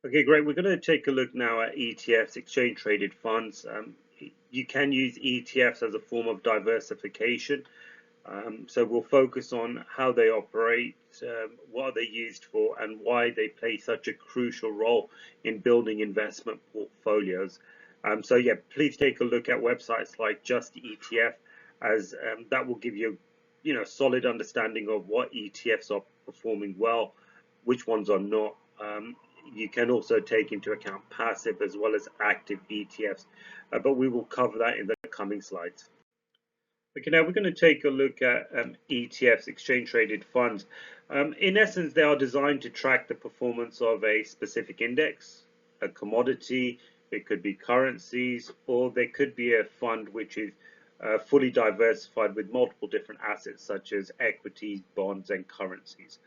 Okay, great. We're going to take a look now at ETFs, exchange traded funds. You can use ETFs as a form of diversification. So we'll focus on how they operate, what they're used for, and why they play such a crucial role in building investment portfolios. So yeah, please take a look at websites like Just ETF, as that will give you, solid understanding of what ETFs are performing well, which ones are not. You can also take into account passive as well as active ETFs, but we will cover that in the coming slides. Okay, now we're going to take a look at ETFs, exchange traded funds. In essence, they are designed to track the performance of a specific index, a commodity, it could be currencies, or there could be a fund which is fully diversified with multiple different assets such as equities, bonds, and currencies.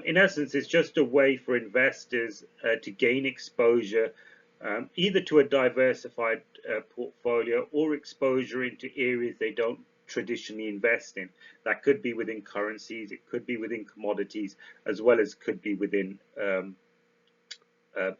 In essence, it's just a way for investors to gain exposure either to a diversified portfolio or exposure into areas they don't traditionally invest in. That could be within currencies, it could be within commodities, as well as could be within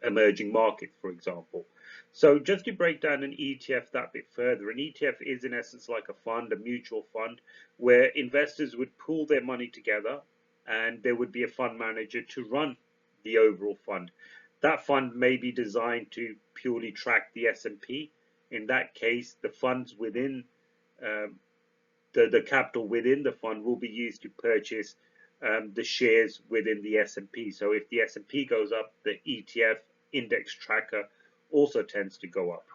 emerging markets, for example. So just to break down an ETF that bit further, an ETF is in essence like a fund, a mutual fund, where investors would pool their money together and there would be a fund manager to run the overall fund. That fund may be designed to purely track the S&P. In that case, the funds within the capital within the fund will be used to purchase the shares within the S&P. So if the S&P goes up, the ETF index tracker also tends to go up.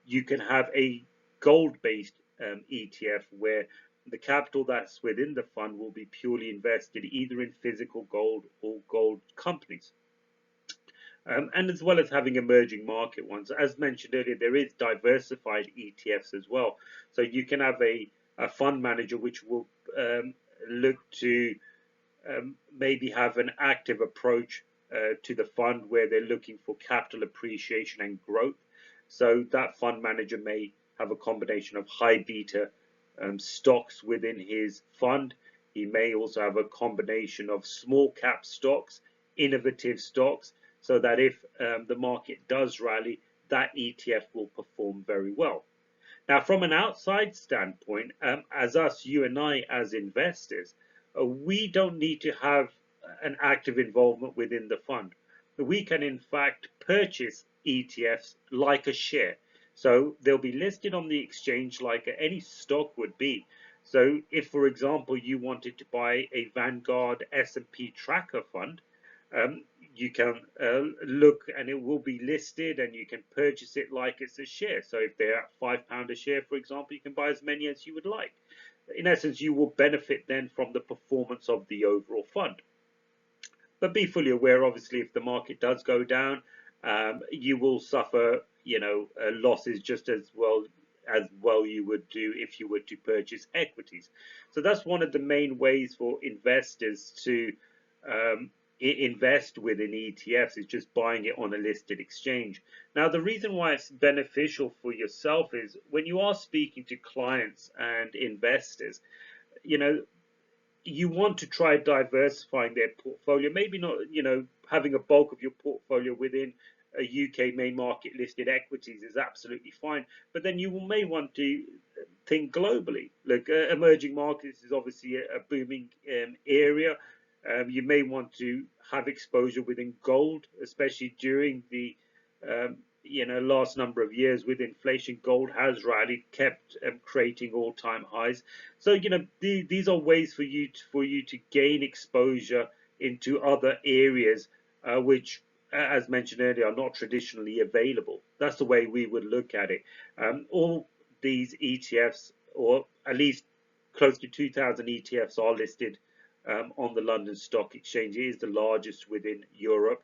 You can have a gold-based ETF where the capital that's within the fund will be purely invested either in physical gold or gold companies. And as well as having emerging market ones. As mentioned earlier, there is diversified ETFs as well. So you can have a fund manager which will look to maybe have an active approach to the fund where they're looking for capital appreciation and growth. So that fund manager may have a combination of high beta stocks within his fund. He may also have a combination of small cap stocks, innovative stocks, so that if the market does rally, that ETF will perform very well. Now, from an outside standpoint, as us, you and I, as investors, we don't need to have an active involvement within the fund. We can, in fact, purchase ETFs like a share. So they'll be listed on the exchange like any stock would be. So if, for example, you wanted to buy a Vanguard S&P tracker fund, you can look and it will be listed and you can purchase it like it's a share. So if they're at £5 a share, for example, you can buy as many as you would like. In essence, you will benefit then from the performance of the overall fund. But be fully aware, obviously, if the market does go down, you will suffer, losses just as well you would do if you were to purchase equities. So that's one of the main ways for investors to invest within ETFs is just buying it on a listed exchange. Now, the reason why it's beneficial for yourself is when you are speaking to clients and investors, you want to try diversifying their portfolio, maybe not, having a bulk of your portfolio within a UK main market listed equities is absolutely fine, but then you may want to think globally. Look, emerging markets is obviously a booming area. You may want to have exposure within gold, especially during the last number of years with inflation. Gold has rallied, kept creating all-time highs. So these are ways for you to gain exposure into other areas which, as mentioned earlier, are not traditionally available. That's the way we would look at it. All these ETFs, or at least close to 2,000 ETFs, are listed on the London Stock Exchange. It is the largest within Europe.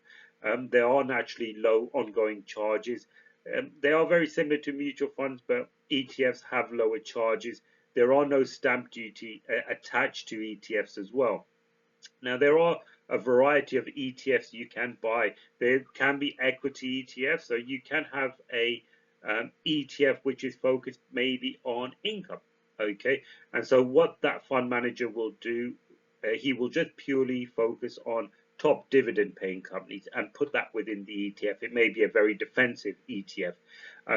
There are naturally low ongoing charges. They are very similar to mutual funds, but ETFs have lower charges. There are no stamp duty attached to ETFs as well. Now, there are a variety of ETFs you can buy. There can be equity ETFs, so you can have a ETF which is focused maybe on income. Okay, and so what that fund manager will do, he will just purely focus on top dividend paying companies and put that within the ETF. It may be a very defensive ETF,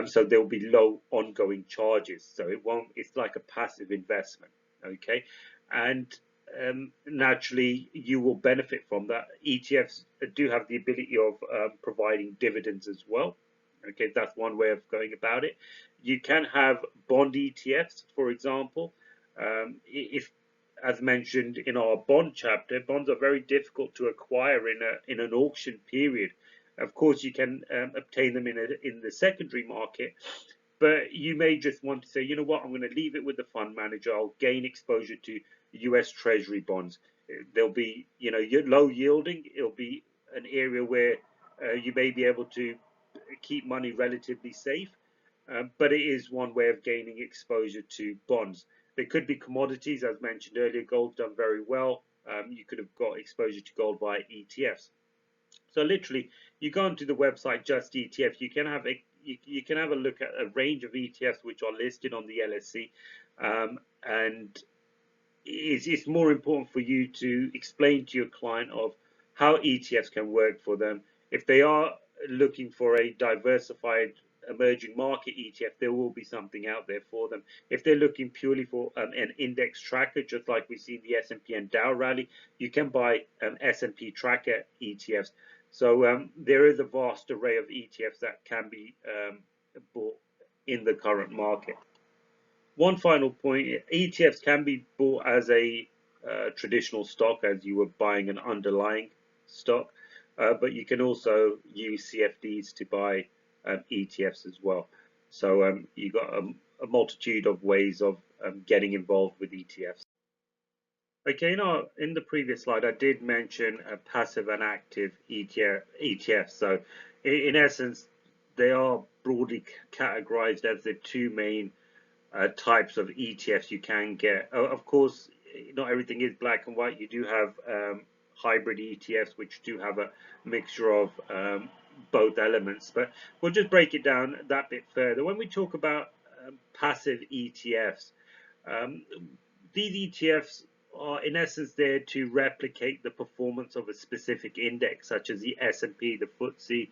so there will be low ongoing charges. So it won't. It's like a passive investment. Okay, and naturally you will benefit from that. ETFs do have the ability of providing dividends as well. Okay, that's one way of going about it. You can have bond ETFs, for example. If, as mentioned in our bond chapter, bonds are very difficult to acquire in an auction period. Of course, you can obtain them in the secondary market, but you may just want to say, you know what, I'm going to leave it with the fund manager. I'll gain exposure to U.S. Treasury bonds. They'll be, low yielding. It'll be an area where you may be able to keep money relatively safe, but it is one way of gaining exposure to bonds. There could be commodities, as mentioned earlier. Gold's done very well. You could have got exposure to gold via ETFs. So literally, you go onto the website Just ETF. You can have a look at a range of ETFs which are listed on the LSE, and it's more important for you to explain to your client of how ETFs can work for them. If they are looking for a diversified emerging market ETF, there will be something out there for them. If they're looking purely for an index tracker, just like we see the S&P and Dow rally, you can buy S&P tracker ETFs. So there is a vast array of ETFs that can be bought in the current market. One final point, ETFs can be bought as a traditional stock, as you were buying an underlying stock, but you can also use CFDs to buy ETFs as well. So you've got a multitude of ways of getting involved with ETFs. Okay, in the previous slide, I did mention a passive and active ETF. So in essence, they are broadly categorized as the two main types of ETFs you can get. Of course, not everything is black and white. You do have hybrid ETFs, which do have a mixture of both elements. But we'll just break it down that bit further. When we talk about passive ETFs, these ETFs are in essence there to replicate the performance of a specific index, such as the S&P, the FTSE,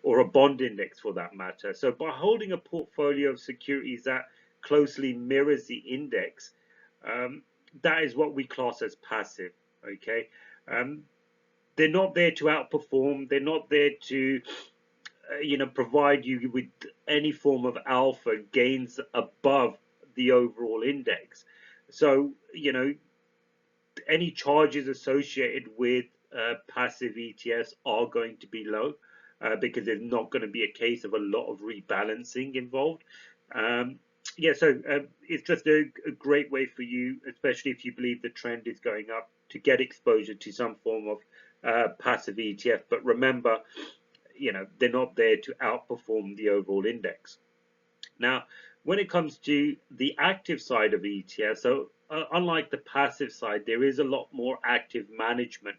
or a bond index for that matter. So by holding a portfolio of securities that closely mirrors the index, that is what we class as passive. Okay, they're not there to outperform. They're not there to provide you with any form of alpha gains above the overall index. So any charges associated with passive ETFs are going to be low because there's not going to be a case of a lot of rebalancing involved. So it's just a great way for you, especially if you believe the trend is going up, to get exposure to some form of passive ETF. But remember, they're not there to outperform the overall index. Now, when it comes to the active side of ETF, so unlike the passive side, there is a lot more active management.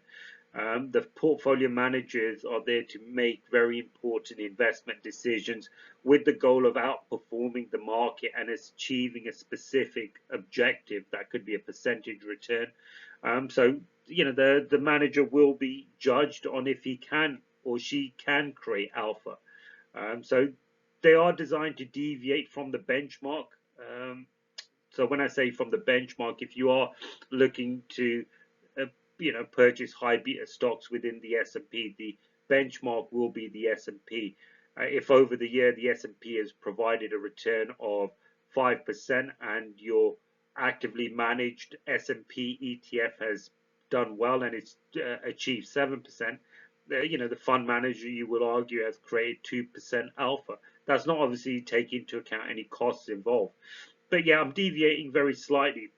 The portfolio managers are there to make very important investment decisions with the goal of outperforming the market and achieving a specific objective. That could be a percentage return. So the manager will be judged on if he can or she can create alpha. So they are designed to deviate from the benchmark. So when I say from the benchmark, if you are looking to purchase high beta stocks within the S&P, the benchmark will be the S&P. If over the year the S&P has provided a return of 5% and your actively managed S&P ETF has done well and it's achieved 7%, the fund manager, you will argue, has created 2% alpha. That's not obviously taking into account any costs involved. But yeah, I'm deviating very slightly.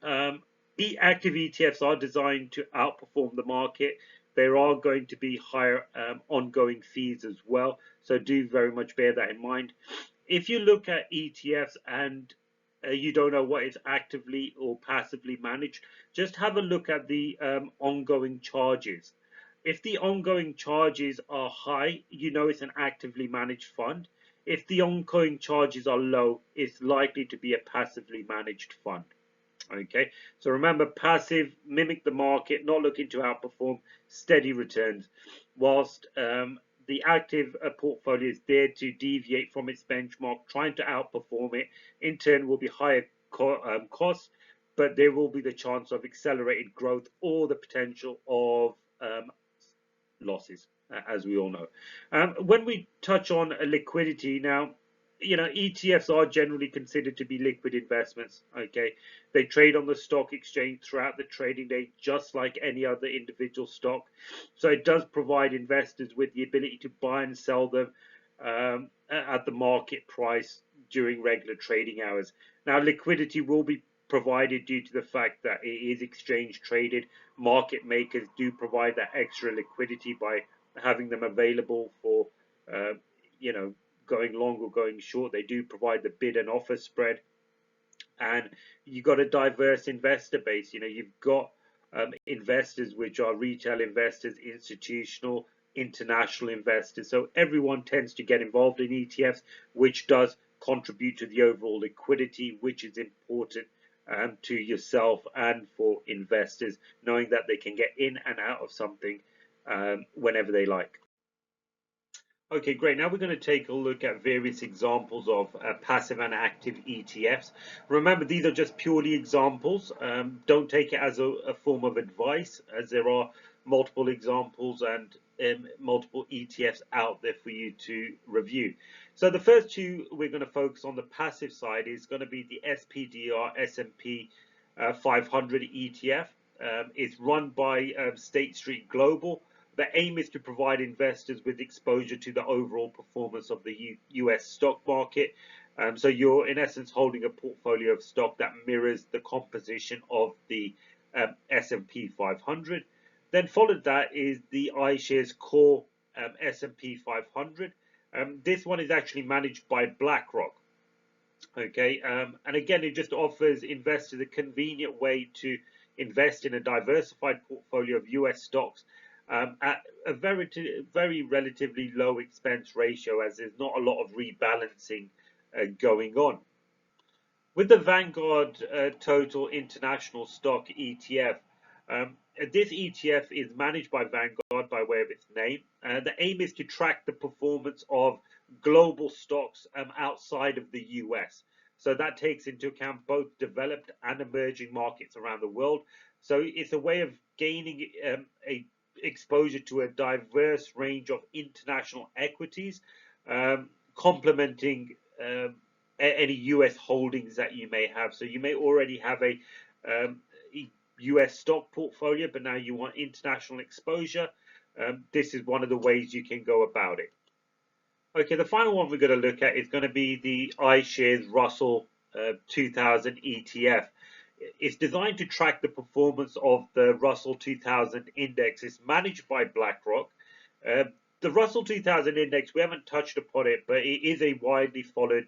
Active ETFs are designed to outperform the market. There are going to be higher ongoing fees as well. So do very much bear that in mind. If you look at ETFs and you don't know what is actively or passively managed, just have a look at the ongoing charges. If the ongoing charges are high, it's an actively managed fund. If the ongoing charges are low, it's likely to be a passively managed fund. Okay, so remember, passive, mimic the market, not looking to outperform, steady returns, whilst the active portfolio is there to deviate from its benchmark, trying to outperform it. In turn, will be higher costs, but there will be the chance of accelerated growth or the potential of losses, as we all know. When we touch on liquidity now, ETFs are generally considered to be liquid investments. Okay, they trade on the stock exchange throughout the trading day, just like any other individual stock. So it does provide investors with the ability to buy and sell them at the market price during regular trading hours. Now, liquidity will be provided due to the fact that it is exchange traded. Market makers do provide that extra liquidity by having them available for, uh, you know, going long or going short. They do provide the bid and offer spread, and you've got a diverse investor base. You've got investors which are retail investors, institutional, international investors. So everyone tends to get involved in ETFs, which does contribute to the overall liquidity, which is important to yourself and for investors, knowing that they can get in and out of something whenever they like. Okay, great. Now we're going to take a look at various examples of passive and active ETFs. Remember, these are just purely examples. Don't take it as a form of advice, as there are multiple examples and multiple ETFs out there for you to review. So the first two we're going to focus on the passive side is going to be the SPDR S&P 500 ETF. It's run by State Street Global. The aim is to provide investors with exposure to the overall performance of the US stock market. So you're in essence holding a portfolio of stock that mirrors the composition of the S&P 500. Then followed that is the iShares Core S&P 500. This one is actually managed by BlackRock. Okay, and again, it just offers investors a convenient way to invest in a diversified portfolio of US stocks at a very relatively low expense ratio, as there's not a lot of rebalancing going on. With the Vanguard Total International Stock ETF, this ETF is managed by Vanguard by way of its name. The aim is to track the performance of global stocks outside of the US. So that takes into account both developed and emerging markets around the world. So it's a way of gaining a exposure to a diverse range of international equities, complementing any US holdings that you may have. So you may already have a US stock portfolio, but now you want international exposure. This is one of the ways you can go about it. Okay, the final one we're going to look at is going to be the iShares Russell 2000 ETF. It's designed to track the performance of the Russell 2000 index. It's managed by BlackRock. The Russell 2000 index, we haven't touched upon it, but it is a widely followed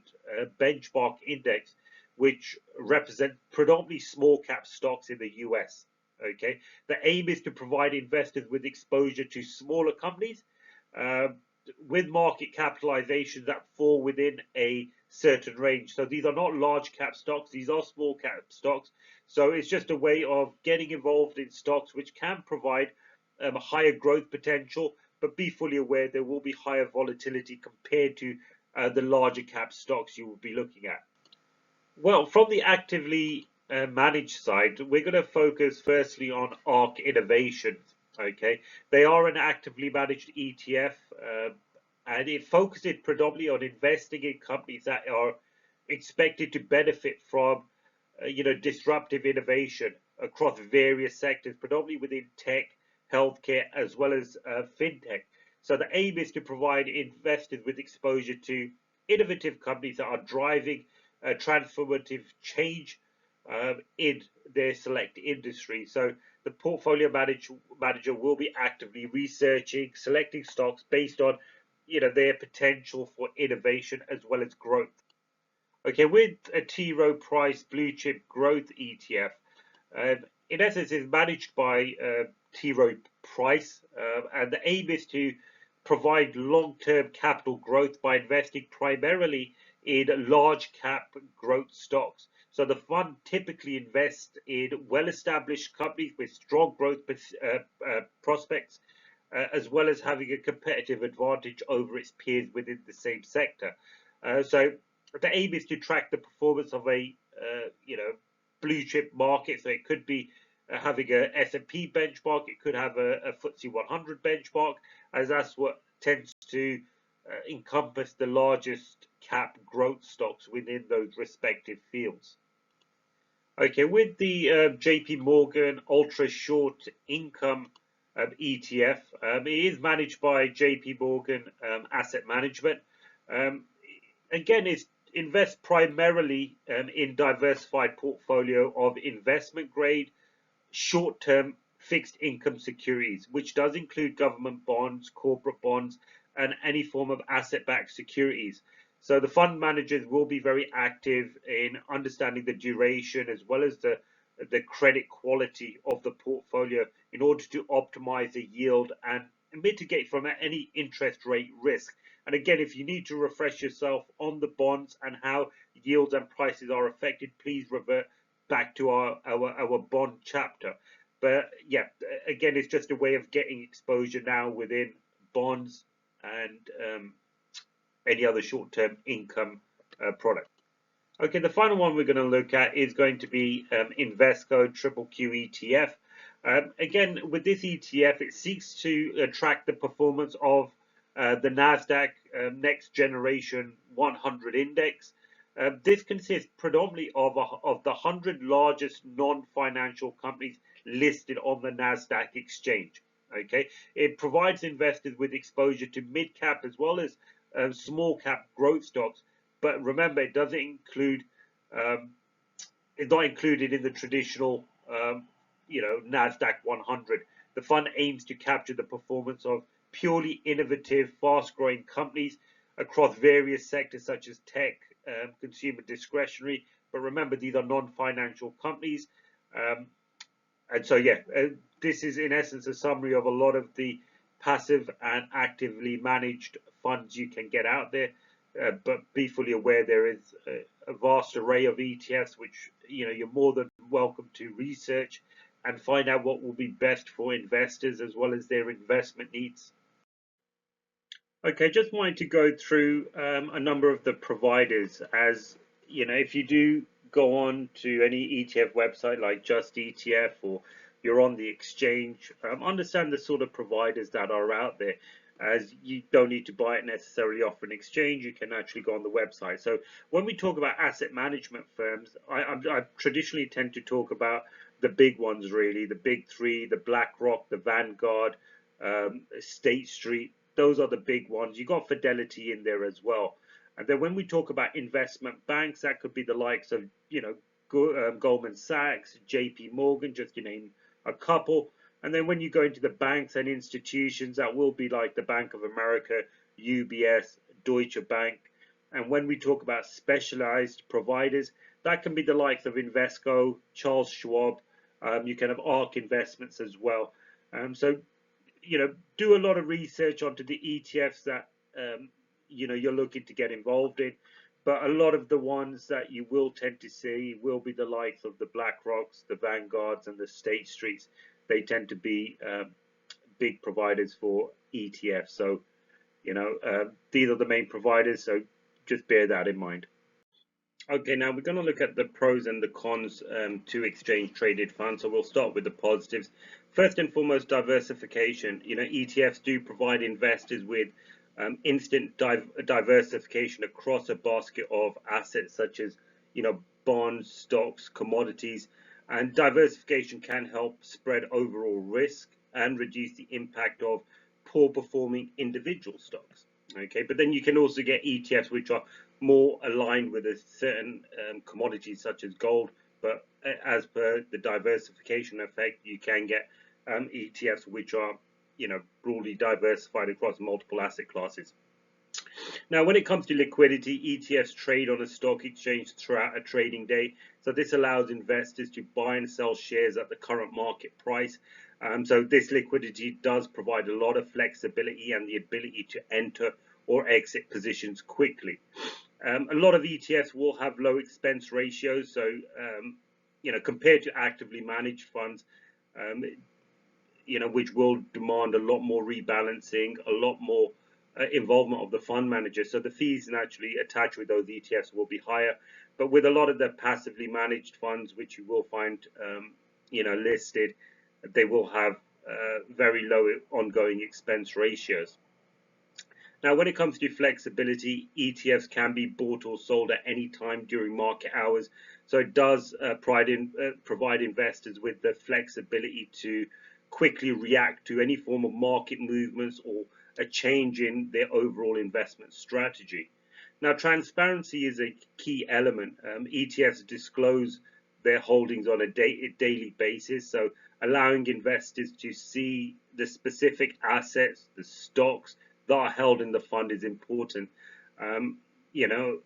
benchmark index which represent predominantly small cap stocks in the US. Okay, the aim is to provide investors with exposure to smaller companies with market capitalizations that fall within a certain range. So these are not large cap stocks, these are small cap stocks. So it's just a way of getting involved in stocks which can provide a higher growth potential, but be fully aware there will be higher volatility compared to the larger cap stocks you will be looking at. Well, from the actively managed side, we're going to focus firstly on ARC Innovations. Okay, they are an actively managed ETF, and it focuses predominantly on investing in companies that are expected to benefit from, disruptive innovation across various sectors, predominantly within tech, healthcare, as well as fintech. So the aim is to provide investors with exposure to innovative companies that are driving transformative change in their select industry. So the portfolio manager will be actively researching, selecting stocks based on their potential for innovation as well as growth. Okay, with a T. Rowe Price Blue Chip Growth ETF, in essence, is managed by T. Rowe Price, and the aim is to provide long-term capital growth by investing primarily in large cap growth stocks. So the fund typically invests in well-established companies with strong growth prospects, as well as having a competitive advantage over its peers within the same sector. So the aim is to track the performance of a blue chip market. So it could be having a S&P benchmark, it could have a FTSE 100 benchmark, as that's what tends to encompass the largest cap growth stocks within those respective fields. Okay, with the JP Morgan Ultra Short Income ETF, it is managed by JP Morgan Asset Management. Um, Again, it invests primarily in diversified portfolio of investment grade, short-term fixed income securities, which does include government bonds, corporate bonds, and any form of asset-backed securities. So the fund managers will be very active in understanding the duration as well as the credit quality of the portfolio in order to optimize the yield and mitigate from any interest rate risk. And again, if you need to refresh yourself on the bonds and how yields and prices are affected, please revert back to our bond chapter. But yeah, again, it's just a way of getting exposure now within bonds and any other short-term income product. Okay, the final one we're going to look at is going to be Invesco Triple Q ETF. Again, with this ETF, it seeks to track the performance of the Nasdaq Next Generation 100 Index. This consists predominantly of the 100 largest non-financial companies listed on the Nasdaq exchange. Okay, it provides investors with exposure to mid-cap as well as small-cap growth stocks. But remember, it doesn't include, it's not included in the traditional, Nasdaq 100. The fund aims to capture the performance of purely innovative, fast-growing companies across various sectors such as tech, consumer discretionary. But remember, these are non-financial companies. And so, yeah, this is in essence a summary of a lot of the passive and actively managed funds you can get out there. But be fully aware there is a vast array of ETFs, which you're more than welcome to research and find out what will be best for investors as well as their investment needs. Okay, just wanted to go through a number of the providers. As if you do go on to any ETF website like Just ETF or you're on the exchange, understand the sort of providers that are out there, as you don't need to buy it necessarily off an exchange. You can actually go on the website. So when we talk about asset management firms, I traditionally tend to talk about the big ones, really, the big three: the BlackRock, the Vanguard, State Street. Those are the big ones. You got Fidelity in there as well. And then when we talk about investment banks, that could be the likes of Goldman Sachs, JP Morgan, just to name a couple. And then when you go into the banks and institutions, that will be like the Bank of America, UBS, Deutsche Bank. And when we talk about specialized providers, that can be the likes of Invesco, Charles Schwab. You can have ARK Investments as well. So do a lot of research onto the ETFs that you're looking to get involved in. But a lot of the ones that you will tend to see will be the likes of the BlackRocks, the Vanguards, and the State Streets. They tend to be big providers for ETFs. So these are the main providers. So just bear that in mind. Okay, now we're going to look at the pros and the cons to exchange traded funds. So we'll start with the positives. First and foremost, diversification. ETFs do provide investors with instant diversification across a basket of assets such as bonds, stocks, commodities, and diversification can help spread overall risk and reduce the impact of poor performing individual stocks. Okay, but then you can also get ETFs which are more aligned with a certain commodity such as gold. But as per the diversification effect, you can get ETFs which are broadly diversified across multiple asset classes. Now, when it comes to liquidity, ETFs trade on a stock exchange throughout a trading day. So this allows investors to buy and sell shares at the current market price. So this liquidity does provide a lot of flexibility and the ability to enter or exit positions quickly. A lot of ETFs will have low expense ratios, so compared to actively managed funds, um, which will demand a lot more rebalancing, a lot more involvement of the fund manager. So the fees naturally attached with those ETFs will be higher. But with a lot of the passively managed funds, which you will find, listed, they will have very low ongoing expense ratios. Now, when it comes to flexibility, ETFs can be bought or sold at any time during market hours. So it does provide investors with the flexibility to quickly react to any form of market movements or a change in their overall investment strategy. Now, transparency is a key element. ETFs disclose their holdings on a daily basis, so allowing investors to see the specific assets, the stocks that are held in the fund is important. Um, you know,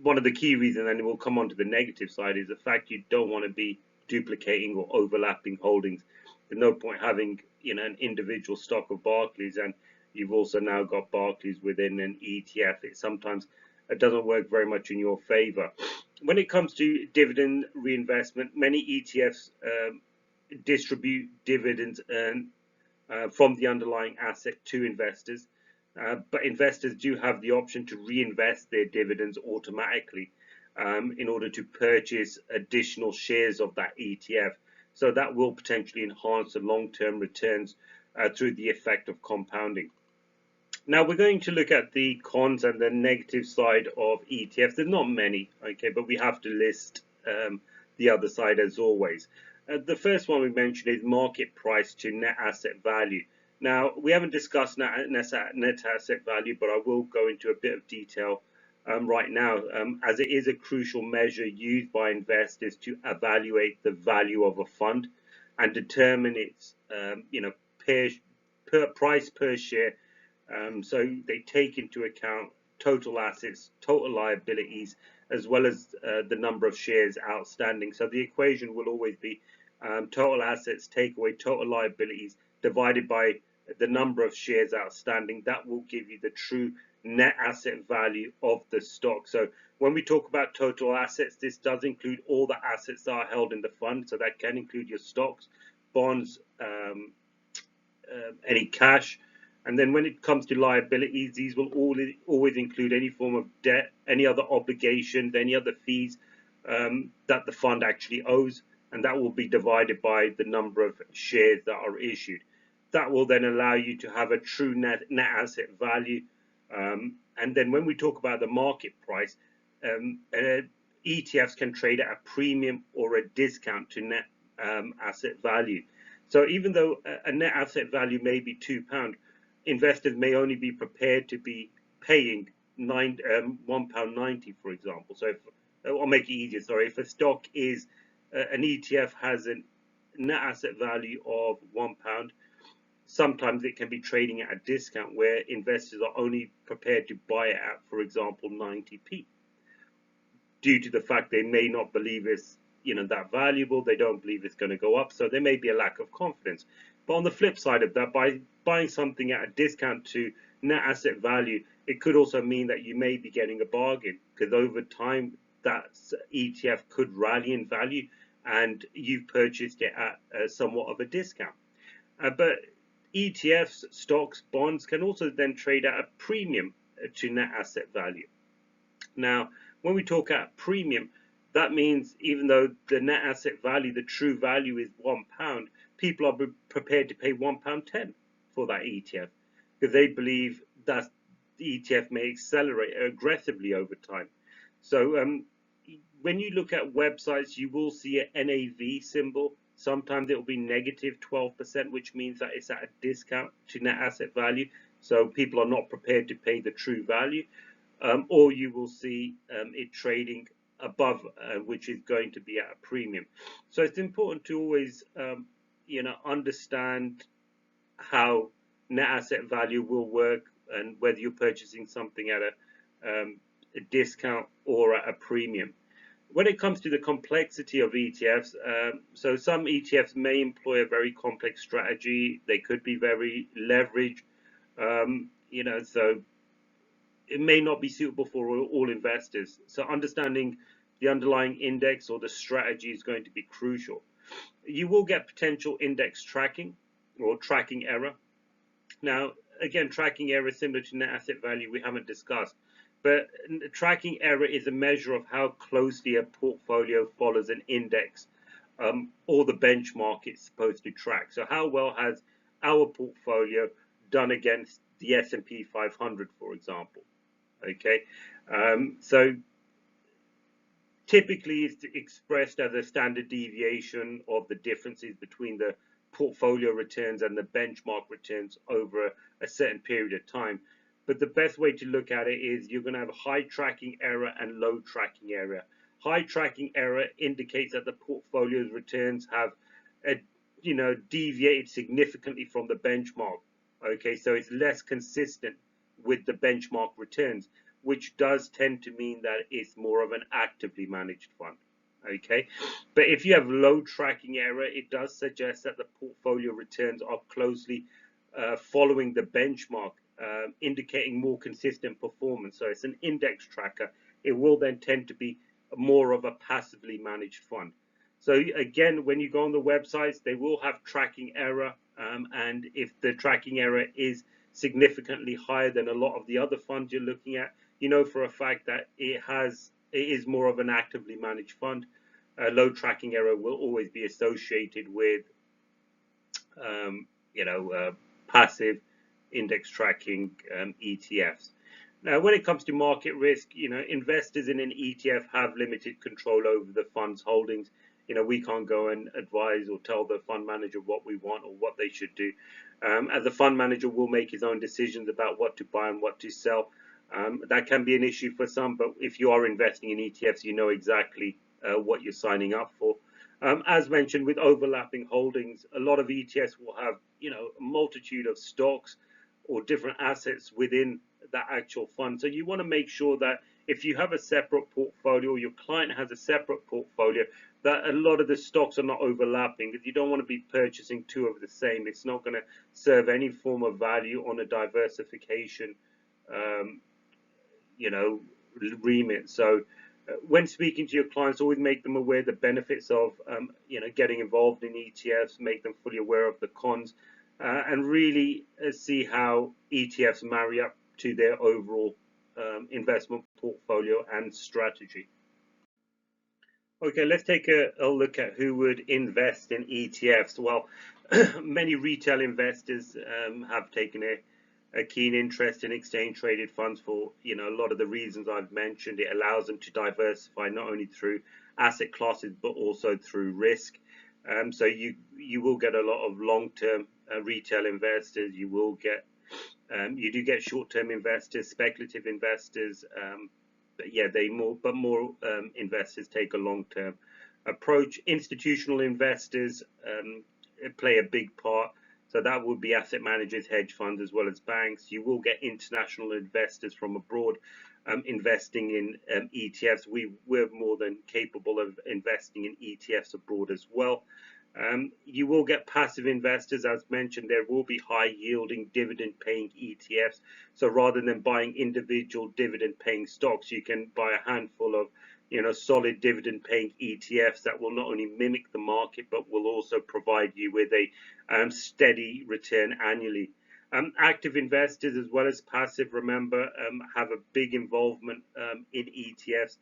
One of the key reasons, and we'll come on to the negative side, is the fact you don't want to be duplicating or overlapping holdings. There's no point having an individual stock of Barclays and you've also now got Barclays within an ETF. It doesn't work very much in your favor. When it comes to dividend reinvestment, many ETFs distribute dividends earned from the underlying asset to investors. But investors do have the option to reinvest their dividends automatically in order to purchase additional shares of that ETF. So that will potentially enhance the long-term returns through the effect of compounding. Now we're going to look at the cons and the negative side of ETFs. There's not many, okay, but we have to list the other side as always. The first one we mentioned is market price to net asset value. Now, we haven't discussed net asset value, but I will go into a bit of detail right now, as it is a crucial measure used by investors to evaluate the value of a fund and determine its, price per share. So they take into account total assets, total liabilities, as well as the number of shares outstanding. So the equation will always be total assets take away total liabilities divided by the number of shares outstanding. That will give you the true net asset value of the stock. So when we talk about total assets, this does include all the assets that are held in the fund. So that can include your stocks, bonds, any cash. And then when it comes to liabilities, these will always include any form of debt, any other obligations, any other fees that the fund actually owes, and that will be divided by the number of shares that are issued. That will then allow you to have a true net asset value. And then when we talk about the market price, ETFs can trade at a premium or a discount to net asset value. So even though a net asset value may be £2, investors may only be prepared to be paying £1.90, for example. So I'll make it easier. Sorry, if a stock is an ETF has a net asset value of £1, sometimes it can be trading at a discount where investors are only prepared to buy it at, for example, 90p, due to the fact they may not believe it's that valuable. They don't believe it's going to go up, so there may be a lack of confidence. But on the flip side of that, by buying something at a discount to net asset value, it could also mean that you may be getting a bargain, because over time that ETF could rally in value and you've purchased it at somewhat of a discount. But ETFs, stocks, bonds can also then trade at a premium to net asset value. Now, when we talk at premium, that means even though the net asset value, the true value is £1, people are prepared to pay £1.10 for that ETF because they believe that the ETF may accelerate aggressively over time. So when you look at websites, you will see an NAV symbol. Sometimes it will be negative 12%, which means that it's at a discount to net asset value. So people are not prepared to pay the true value. Or you will see it trading above, which is going to be at a premium. So it's important to always, understand how net asset value will work and whether you're purchasing something at a discount or at a premium. When it comes to the complexity of ETFs, so some ETFs may employ a very complex strategy. They could be very leveraged, so it may not be suitable for all investors. So understanding the underlying index or the strategy is going to be crucial. You will get potential index tracking or tracking error. Now, again, tracking error is similar to net asset value, we haven't discussed. But tracking error is a measure of how closely a portfolio follows an index, or the benchmark it's supposed to track. So how well has our portfolio done against the S&P 500, for example? Okay, so typically it's expressed as a standard deviation of the differences between the portfolio returns and the benchmark returns over a certain period of time. But the best way to look at it is you're going to have high tracking error and low tracking error. High tracking error indicates that the portfolio's returns have a, deviated significantly from the benchmark. Okay, so it's less consistent with the benchmark returns, which does tend to mean that it's more of an actively managed fund. Okay, but if you have low tracking error, it does suggest that the portfolio returns are closely following the benchmark, indicating more consistent performance. So it's an index tracker. It will then tend to be more of a passively managed fund. So again, when you go on the websites, they will have tracking error, and if the tracking error is significantly higher than a lot of the other funds you're looking at, you know for a fact that it is more of an actively managed fund. Low tracking error will always be associated with um, passive index tracking ETFs. Now, when it comes to market risk, investors in an ETF have limited control over the fund's holdings. We can't go and advise or tell the fund manager what we want or what they should do. As the fund manager will make his own decisions about what to buy and what to sell. That can be an issue for some, but if you are investing in ETFs, you know exactly what you're signing up for. As mentioned, with overlapping holdings, a lot of ETFs will have, a multitude of stocks or different assets within that actual fund. So you want to make sure that if you have a separate portfolio, your client has a separate portfolio, that a lot of the stocks are not overlapping, because you don't want to be purchasing two of the same. It's not going to serve any form of value on a diversification um, remit. So when speaking to your clients, always make them aware of the benefits of getting involved in ETFs, make them fully aware of the cons, and really see how ETFs marry up to their overall investment portfolio and strategy. Okay, let's take a look at who would invest in ETFs. Well, many retail investors have taken a keen interest in exchange traded funds for a lot of the reasons I've mentioned. It allows them to diversify not only through asset classes but also through risk. So you will get a lot of long-term retail investors. You do get short-term investors, speculative investors. But yeah, more investors take a long-term approach. Institutional investors play a big part. So that would be asset managers, hedge funds, as well as banks. You will get international investors from abroad investing in ETFs. We're more than capable of investing in ETFs abroad as well. You will get passive investors. As mentioned, there will be high yielding dividend paying ETFs. So rather than buying individual dividend paying stocks, you can buy a handful of solid dividend paying ETFs that will not only mimic the market but will also provide you with a steady return annually. Active investors as well as passive, remember, have a big involvement in ETFs.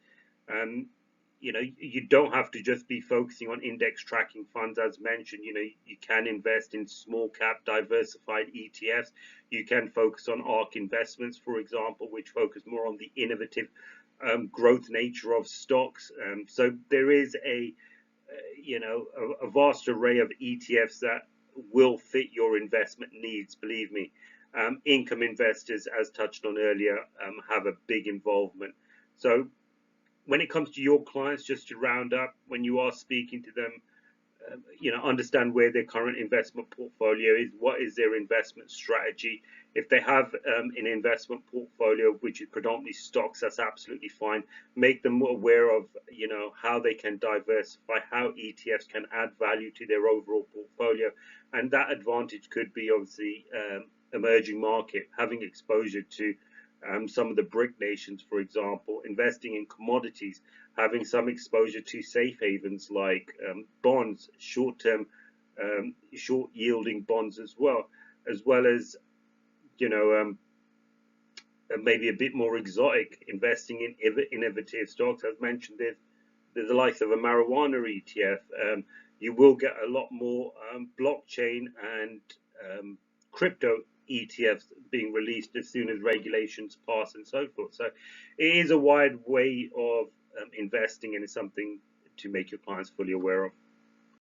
You don't have to just be focusing on index tracking funds. As mentioned, you can invest in small cap diversified ETFs. You can focus on ARK investments, for example, which focus more on the innovative growth nature of stocks. So there is a vast array of ETFs that will fit your investment needs, believe me. Income investors, as touched on earlier, have a big involvement. So when it comes to your clients, just to round up, when you are speaking to them, understand where their current investment portfolio is, what is their investment strategy. If they have an investment portfolio which is predominantly stocks, that's absolutely fine. Make them aware of how they can diversify, how ETFs can add value to their overall portfolio, and that advantage could be obviously emerging market, having exposure to some of the BRIC nations, for example, investing in commodities, having some exposure to safe havens like bonds, short-term, short-yielding bonds as well as you know maybe a bit more exotic, investing in innovative stocks. As mentioned, there's the likes of a marijuana ETF. You will get a lot more blockchain and crypto ETFs being released as soon as regulations pass and so forth. So it is a wide way of investing, and it's something to make your clients fully aware of.